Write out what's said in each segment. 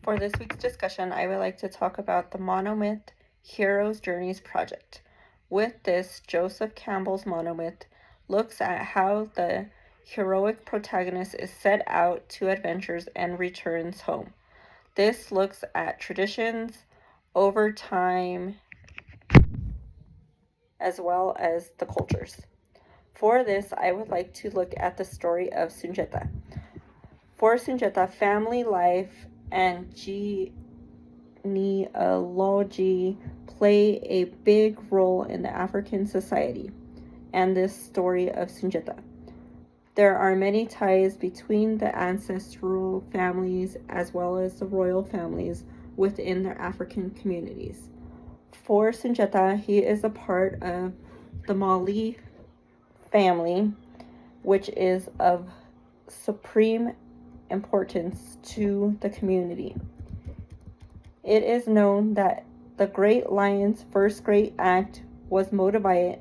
For this week's discussion, I would like to talk about the Monomyth Heroes Journeys project. With this, Joseph Campbell's monomyth looks at how the heroic protagonist is set out to adventures and returns home. This looks at traditions over time as well as the cultures. For this, I would like to look at the story of Sunjata. For Sunjata, family life and genealogy play a big role in the African society and this story of Sunjata. There are many ties between the ancestral families as well as the royal families within their African communities. For Sunjata, he is a part of the Mali family, which is of supreme importance to the community. It is known that the Great Lion's first great act was motivated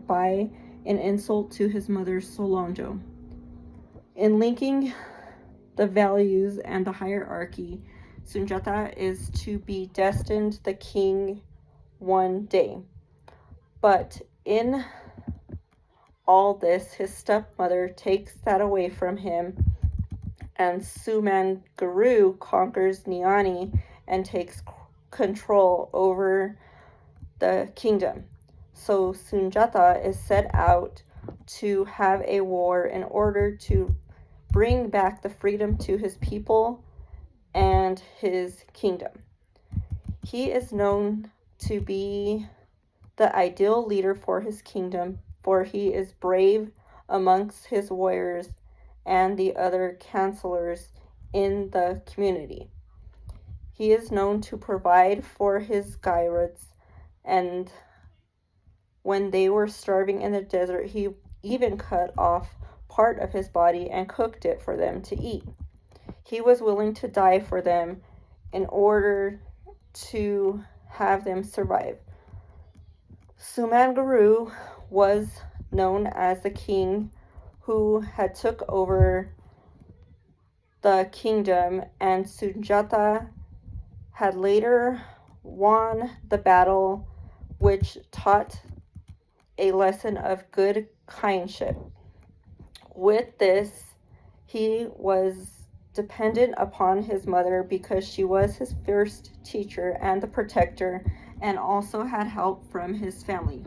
by an insult to his mother Solonjo. In linking the values and the hierarchy, Sunjata is to be destined the king one day. But in all this, his stepmother takes that away from him, and Suman Guru conquers Niani and takes control over the kingdom. So Sunjata is set out to have a war in order to bring back the freedom to his people and his kingdom. He is known to be the ideal leader for his kingdom, for he is brave amongst his warriors and the other counselors in the community. He is known to provide for his Gairods, and when they were starving in the desert, he even cut off part of his body and cooked it for them to eat. He was willing to die for them in order to have them survive. Suman Guru was known as the king who had took over the kingdom, and Sunjata had later won the battle, which taught a lesson of good kindship. With this, he was dependent upon his mother because she was his first teacher and the protector, and also had help from his family.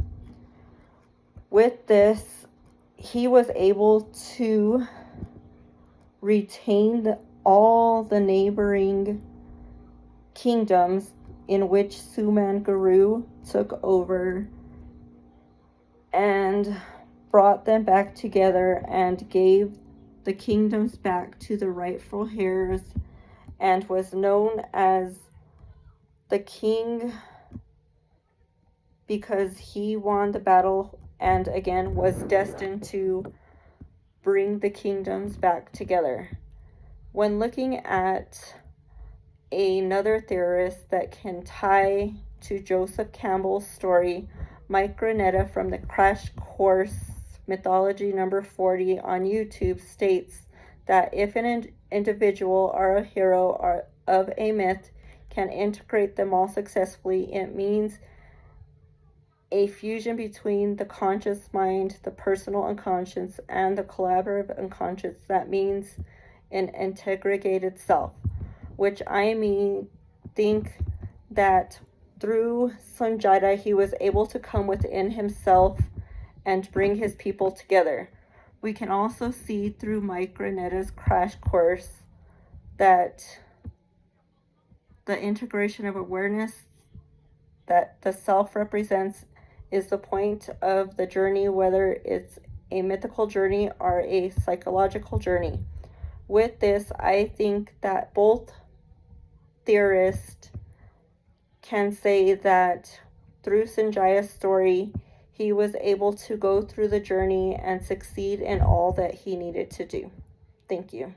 With this, he was able to retain all the neighboring kingdoms in which Suman Guru took over and brought them back together and gave the kingdoms back to the rightful heirs, and was known as the king because he won the battle and again was destined to bring the kingdoms back together. When looking at another theorist that can tie to Joseph Campbell's story, Mike Granetta from the Crash Course Mythology number 40 on YouTube states that if an individual or a hero of a myth can integrate them all successfully, it means a fusion between the conscious mind, the personal unconscious, and the collaborative unconscious. That means an integrated self, which I think that through Sunjata, he was able to come within himself and bring his people together. We can also see through Mike Granetta's Crash Course that the integration of awareness that the self represents is the point of the journey, whether it's a mythical journey or a psychological journey. With this, I think that both theorists can say that through Sanjaya's story, he was able to go through the journey and succeed in all that he needed to do. Thank you.